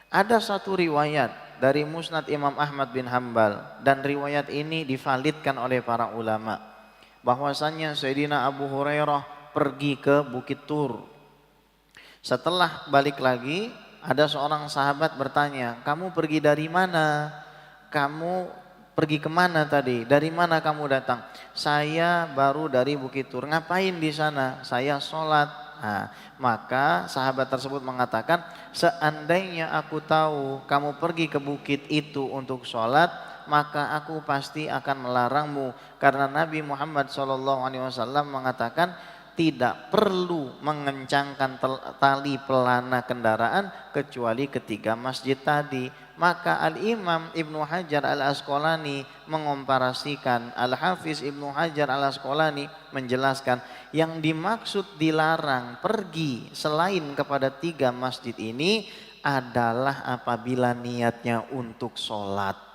Ada satu riwayat dari Musnad Imam Ahmad bin Hambal, dan riwayat ini divalidkan oleh para ulama, bahwasannya Sayyidina Abu Hurairah pergi ke Bukit Tur. Setelah balik lagi, ada seorang sahabat bertanya, "Kamu pergi dari mana? Kamu pergi kemana tadi? Dari mana kamu datang?" "Saya baru dari Bukit Tur." "Ngapain di sana?" "Saya sholat." Nah, maka sahabat tersebut mengatakan, "Seandainya aku tahu kamu pergi ke bukit itu untuk sholat, maka aku pasti akan melarangmu." Karena Nabi Muhammad SAW mengatakan tidak perlu mengencangkan tali pelana kendaraan kecuali ketiga masjid tadi. Maka Al-Imam Ibnu Hajar Al-Asqalani mengomparasikan, Al-Hafiz Ibnu Hajar Al-Asqalani menjelaskan, yang dimaksud dilarang pergi selain kepada tiga masjid ini adalah apabila niatnya untuk sholat.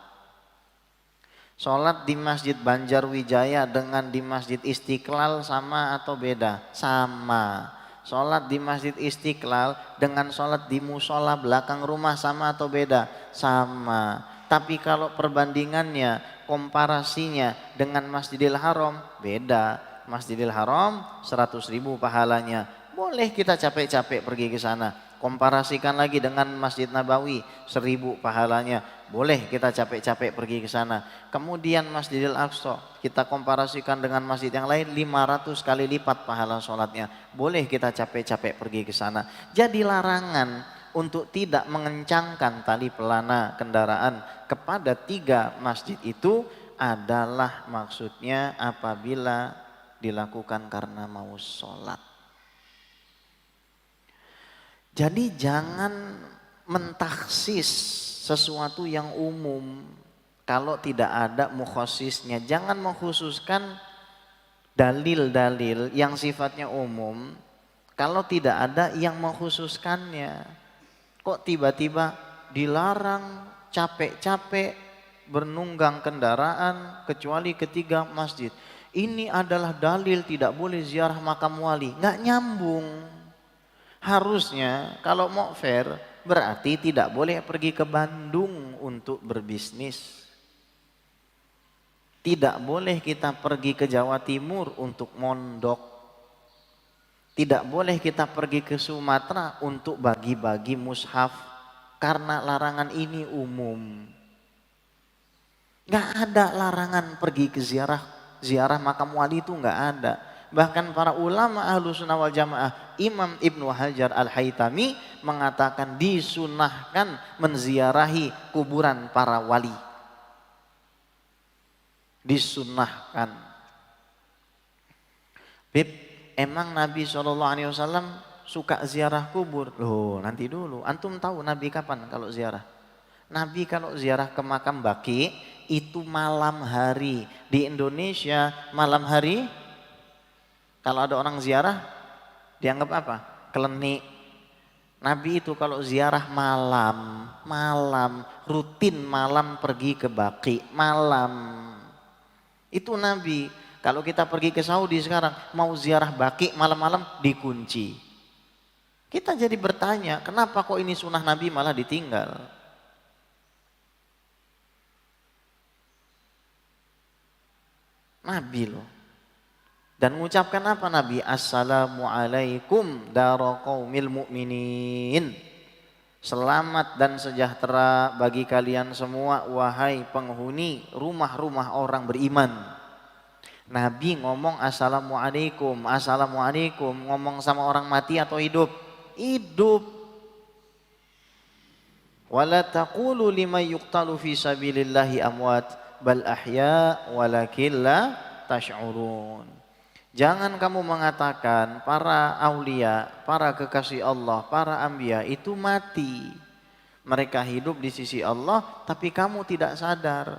Sholat di Masjid Banjarwijaya dengan di Masjid Istiqlal sama atau beda? Sama. Sholat di Masjid Istiqlal dengan sholat di musola belakang rumah sama atau beda? Sama. Tapi kalau perbandingannya, komparasinya dengan Masjidil Haram, beda. Masjidil Haram 100.000 pahalanya. Boleh kita capek-capek pergi ke sana. Komparasikan lagi dengan Masjid Nabawi, 1.000 pahalanya. Boleh kita capek-capek pergi ke sana. Kemudian Masjidil Aqsa kita komparasikan dengan masjid yang lain, 500 kali lipat pahala sholatnya. Boleh kita capek-capek pergi ke sana. Jadi larangan untuk tidak mengencangkan tali pelana kendaraan kepada tiga masjid itu adalah maksudnya apabila dilakukan karena mau sholat. Jadi jangan mentaksis sesuatu yang umum kalau tidak ada mukhasisnya. Jangan mengkhususkan dalil-dalil yang sifatnya umum kalau tidak ada yang mengkhususkannya. Kok tiba-tiba dilarang capek-capek bernunggang kendaraan kecuali ketiga masjid. Ini adalah dalil tidak boleh ziarah makam wali. Nggak nyambung. Harusnya kalau mau fair berarti tidak boleh pergi ke Bandung untuk berbisnis. Tidak boleh kita pergi ke Jawa Timur untuk mondok. Tidak boleh kita pergi ke Sumatera untuk bagi-bagi mushaf. Karena larangan ini umum. Gak ada larangan pergi ke ziarah makam wali, itu gak ada. Bahkan para ulama Ahlussunnah wal Jamaah, Imam Ibnu Hajar Al-Haytami mengatakan disunahkan menziarahi kuburan para wali. Disunahkan. Bib, emang Nabi SAW suka ziarah kubur? Loh, nanti dulu. Antum tahu Nabi kapan kalau ziarah? Nabi kalau ziarah ke makam Baqi itu malam hari. Di Indonesia malam hari, kalau ada orang ziarah dianggap apa? Klenik. Nabi itu kalau ziarah malam, rutin malam pergi ke Baqi, malam. Itu Nabi. Kalau kita pergi ke Saudi sekarang, mau ziarah Baqi malam-malam dikunci. Kita jadi bertanya, kenapa kok ini sunnah Nabi malah ditinggal? Nabi loh. Dan mengucapkan apa Nabi? Assalamualaikum dara qaumil mu'minin. Selamat dan sejahtera bagi kalian semua wahai penghuni rumah-rumah orang beriman. Nabi ngomong assalamualaikum, assalamualaikum, ngomong sama orang mati atau hidup? Hidup. Wala taqulu liman yuqtalu fi sabilillahi amwat bal ahya walakin la tash'urun. Jangan kamu mengatakan para aulia, para kekasih Allah, para anbiya itu mati. Mereka hidup di sisi Allah tapi kamu tidak sadar.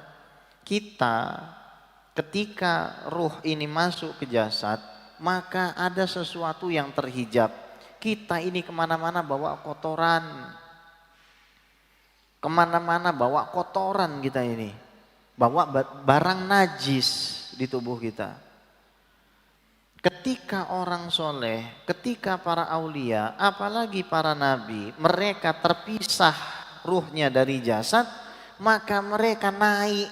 Kita ketika ruh ini masuk ke jasad, maka ada sesuatu yang terhijab. Kita ini kemana-mana bawa kotoran. Kemana-mana bawa kotoran kita ini. Bawa barang najis di tubuh kita. Ketika orang soleh, ketika para aulia, apalagi para nabi, mereka terpisah ruhnya dari jasad, maka mereka naik,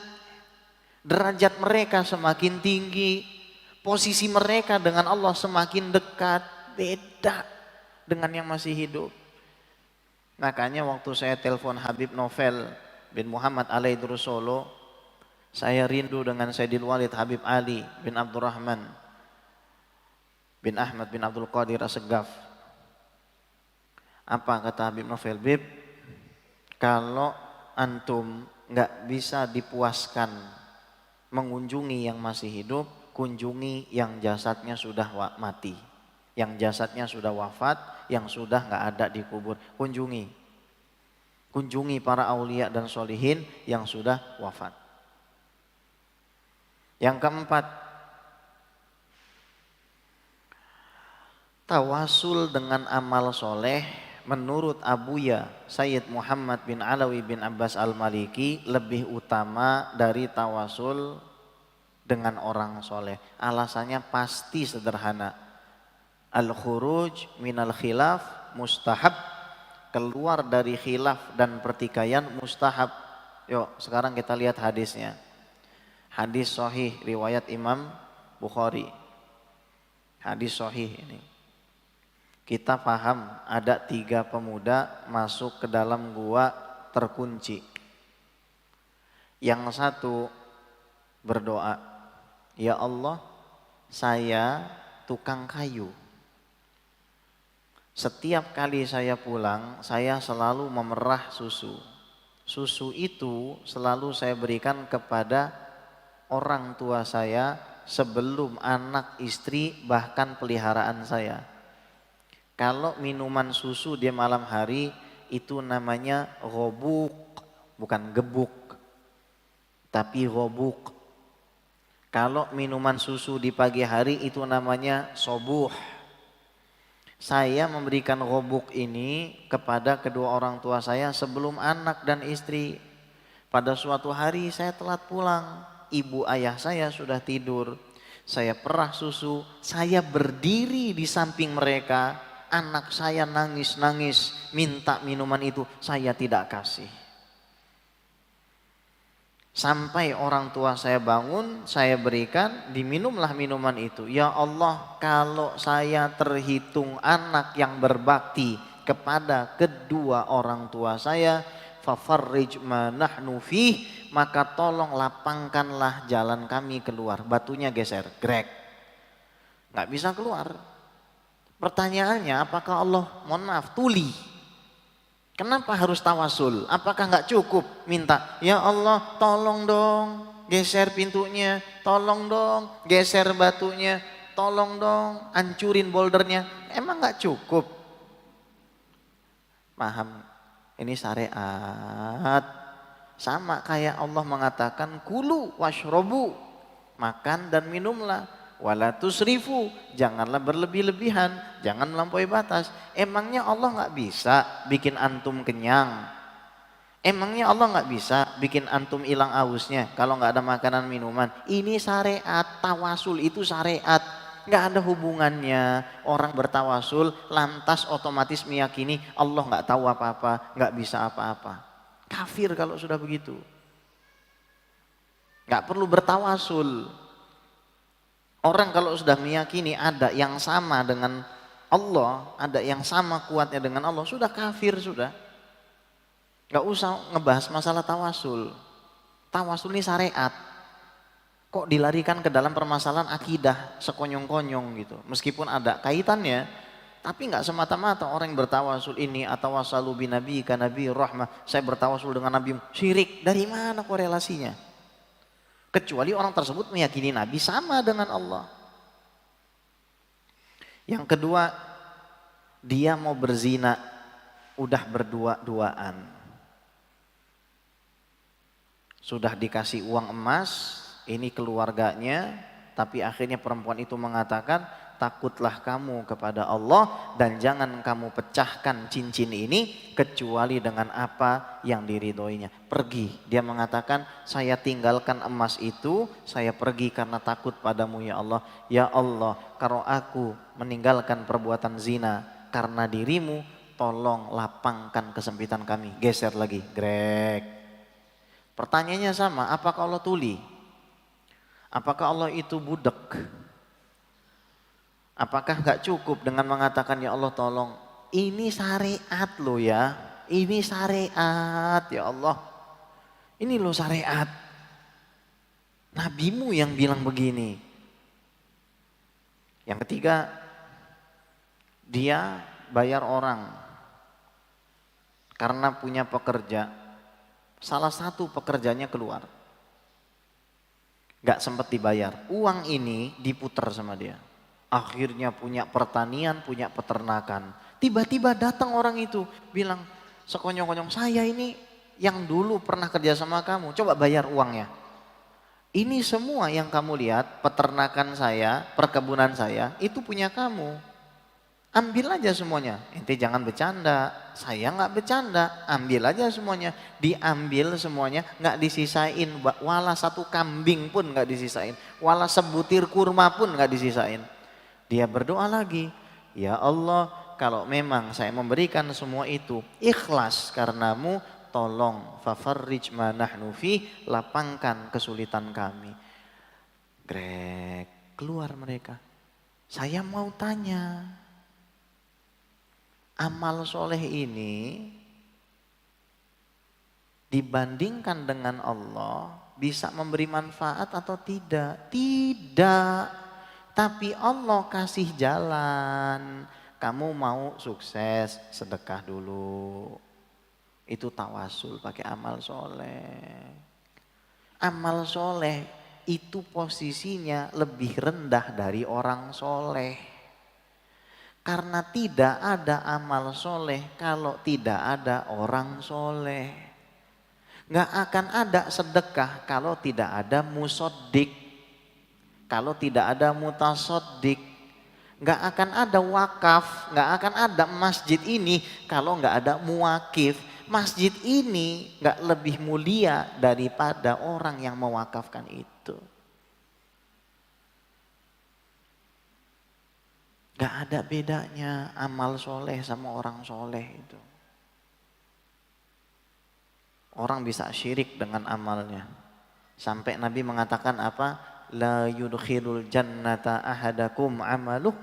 derajat mereka semakin tinggi, posisi mereka dengan Allah semakin dekat, beda dengan yang masih hidup. Makanya waktu saya telepon Habib Novel bin Muhammad Alaidrus Solo, saya rindu dengan Sayyidil Walid Habib Ali bin Abdurrahman bin Ahmad bin Abdul Qadir As-Segaf. Apa kata Habib Novel? Bib, kalau antum nggak bisa dipuaskan mengunjungi yang masih hidup, kunjungi yang jasadnya sudah mati, yang jasadnya sudah wafat, yang sudah nggak ada di kubur. Kunjungi para aulia dan solihin yang sudah wafat. Yang keempat, tawasul dengan amal soleh menurut Abuya Sayyid Muhammad bin Alawi bin Abbas Al-Maliki lebih utama dari tawasul dengan orang soleh. Alasannya pasti sederhana. Al-khuruj minal khilaf mustahab, keluar dari khilaf dan pertikaian mustahab. Yuk sekarang kita lihat hadisnya. Hadis sahih riwayat Imam Bukhari. Hadis sahih ini. Kita paham ada 3 pemuda masuk ke dalam gua terkunci. Yang satu berdoa, ya Allah, saya tukang kayu. Setiap kali saya pulang, saya selalu memerah susu. Susu itu selalu saya berikan kepada orang tua saya sebelum anak, istri, bahkan peliharaan saya. Kalau minuman susu di malam hari itu namanya ghobuk, bukan gebuk, tapi ghobuk. Kalau minuman susu di pagi hari itu namanya sobuh. Saya memberikan ghobuk ini kepada kedua orang tua saya sebelum anak dan istri. Pada suatu hari saya telat pulang. Ibu ayah saya sudah tidur, saya perah susu, saya berdiri di samping mereka, anak saya nangis-nangis minta minuman itu, saya tidak kasih. Sampai orang tua saya bangun, saya berikan, diminumlah minuman itu. Ya Allah, kalau saya terhitung anak yang berbakti kepada kedua orang tua saya, fafarrij ma nahnu fih, maka tolong lapangkanlah jalan kami keluar. Batunya geser, grek, nggak bisa keluar. Pertanyaannya, apakah Allah, mohon maaf, tuli? Kenapa harus tawasul? Apakah nggak cukup minta, ya Allah tolong dong geser pintunya, tolong dong geser batunya, tolong dong hancurin bouldernya? Emang nggak cukup? Paham? Ini syariat. Sama kayak Allah mengatakan kulu washrobu, makan dan minumlah, wala tusrifu, janganlah berlebih-lebihan, jangan melampaui batas. Emangnya Allah nggak bisa bikin antum kenyang? Emangnya Allah nggak bisa bikin antum hilang ausnya kalau nggak ada makanan minuman? Ini syariat, tawasul itu syariat. Nggak ada hubungannya orang bertawasul lantas otomatis meyakini Allah nggak tahu apa-apa, nggak bisa apa-apa. Kafir kalau sudah begitu. Nggak perlu bertawasul. Orang kalau sudah meyakini ada yang sama dengan Allah, ada yang sama kuatnya dengan Allah, sudah kafir sudah. Nggak usah ngebahas masalah tawasul. Tawasul ini syariat. Kok dilarikan ke dalam permasalahan akidah sekonyong-konyong gitu. Meskipun ada kaitannya, tapi nggak semata-mata orang yang bertawasul ini atau wasalu binabi ka nabi rahmah, saya bertawasul dengan nabi, syirik. Dari mana korelasinya? Kecuali orang tersebut meyakini nabi sama dengan Allah. Yang kedua, dia mau berzina, udah berdua-duaan. Sudah dikasih uang emas, ini keluarganya, tapi akhirnya perempuan itu mengatakan, takutlah kamu kepada Allah dan jangan kamu pecahkan cincin ini kecuali dengan apa yang diridhoinya. Pergi, dia mengatakan, saya tinggalkan emas itu, saya pergi karena takut padamu ya Allah. Ya Allah, kalau aku meninggalkan perbuatan zina karena dirimu, tolong lapangkan kesempitan kami. Geser lagi, grek. Pertanyaannya sama, apakah Allah tuli? Apakah Allah itu budak? Apakah gak cukup dengan mengatakan ya Allah tolong, ini syariat loh ya, ini syariat ya Allah, ini loh syariat. Nabimu yang bilang begini. Yang ketiga, dia bayar orang karena punya pekerja, salah satu pekerjanya keluar, gak sempat dibayar, uang ini diputar sama dia. Akhirnya punya pertanian, punya peternakan. Tiba-tiba datang orang itu bilang, sekonyong-konyong, saya ini yang dulu pernah kerja sama kamu, coba bayar uangnya. Ini semua yang kamu lihat, peternakan saya, perkebunan saya, itu punya kamu. Ambil aja semuanya, ente jangan bercanda, saya nggak bercanda, ambil aja semuanya. Diambil semuanya, nggak disisain, wala satu kambing pun nggak disisain, wala sebutir kurma pun nggak disisain. Dia berdoa lagi, ya Allah kalau memang saya memberikan semua itu ikhlas karenamu, tolong fafarrij ma nahnu fi, lapangkan kesulitan kami. Grek, keluar mereka. Saya mau tanya, amal soleh ini dibandingkan dengan Allah bisa memberi manfaat atau tidak? Tidak. Tapi Allah kasih jalan. Kamu mau sukses, sedekah dulu. Itu tawasul pakai amal soleh. Amal soleh itu posisinya lebih rendah dari orang soleh. Karena tidak ada amal soleh kalau tidak ada orang soleh. Gak akan ada sedekah kalau tidak ada musoddik. Kalau tidak ada mutasoddik, gak akan ada wakaf, gak akan ada masjid ini kalau gak ada muwakif. Masjid ini gak lebih mulia daripada orang yang mewakafkan itu. Gak ada bedanya amal soleh sama orang soleh itu. Orang bisa syirik dengan amalnya. Sampai Nabi mengatakan apa? La yudkhilul jannata ahadakum amaluh.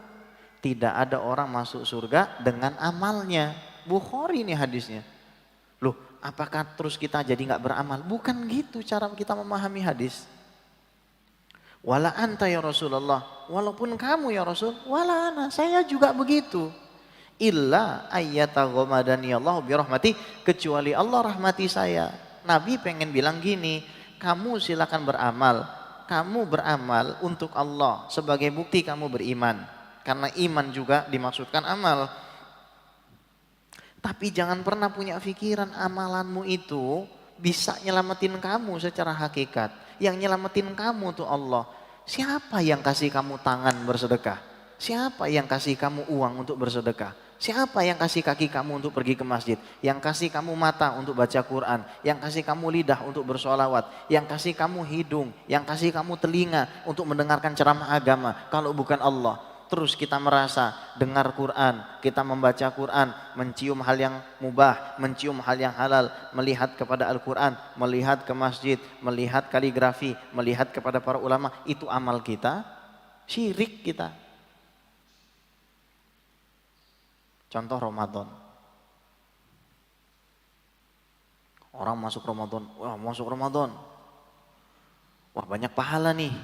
Tidak ada orang masuk surga dengan amalnya. Bukhari ini hadisnya. Loh, apakah terus kita jadi gak beramal? Bukan gitu cara kita memahami hadis. Wala anta ya Rasulullah, walaupun kamu ya Rasul, wala ana, saya juga begitu. Illa ayyataghamadani Allah birahmati, kecuali Allah rahmati saya. Nabi pengen bilang gini, kamu silakan beramal. Kamu beramal untuk Allah sebagai bukti kamu beriman. Karena iman juga dimaksudkan amal. Tapi jangan pernah punya pikiran amalanmu itu bisa nyelamatin kamu secara hakikat. Yang nyelamatin kamu tuh Allah. Siapa yang kasih kamu tangan bersedekah? Siapa yang kasih kamu uang untuk bersedekah? Siapa yang kasih kaki kamu untuk pergi ke masjid? Yang kasih kamu mata untuk baca Quran? Yang kasih kamu lidah untuk bersolawat? Yang kasih kamu hidung? Yang kasih kamu telinga untuk mendengarkan ceramah agama? Kalau bukan Allah. Terus kita merasa dengar Quran, kita membaca Quran, mencium hal yang mubah, mencium hal yang halal, melihat kepada Al-Quran, melihat ke masjid, melihat kaligrafi, melihat kepada para ulama, itu amal kita, syirik kita. Contoh Ramadan. Orang masuk Ramadan, wah masuk Ramadan. Wah banyak pahala nih.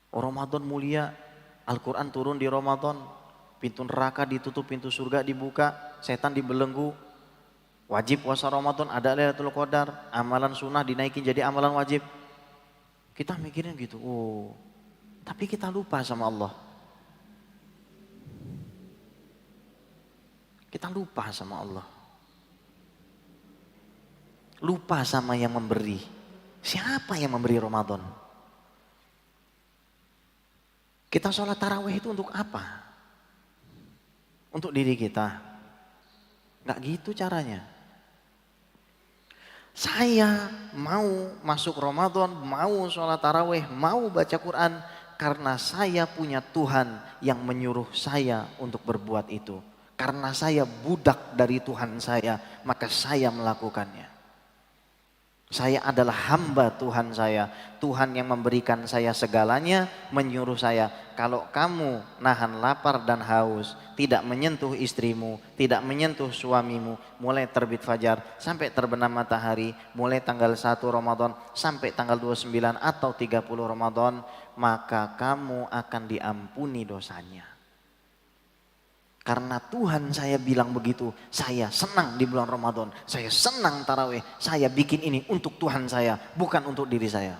Oh, Ramadan mulia, Al-Quran turun di Ramadan, pintu neraka ditutup, pintu surga dibuka, setan dibelenggu. Wajib puasa Ramadan, ada Lailatul Qadar, amalan sunnah dinaikin jadi amalan wajib. Kita mikirin gitu, oh, tapi kita lupa sama Allah. Kita lupa sama Allah. Lupa sama yang memberi. Siapa yang memberi Ramadan? Kita sholat tarawih itu untuk apa? Untuk diri kita. Nggak gitu caranya. Saya mau masuk Ramadan, mau sholat tarawih, mau baca Quran. Karena saya punya Tuhan yang menyuruh saya untuk berbuat itu. Karena saya budak dari Tuhan saya, maka saya melakukannya. Saya adalah hamba Tuhan saya. Tuhan yang memberikan saya segalanya, menyuruh saya, kalau kamu nahan lapar dan haus, tidak menyentuh istrimu, tidak menyentuh suamimu, mulai terbit fajar sampai terbenam matahari, mulai tanggal 1 Ramadan sampai tanggal 29 atau 30 Ramadan, maka kamu akan diampuni dosanya. Karena Tuhan saya bilang begitu, saya senang di bulan Ramadan, saya senang tarawih, saya bikin ini untuk Tuhan saya, bukan untuk diri saya.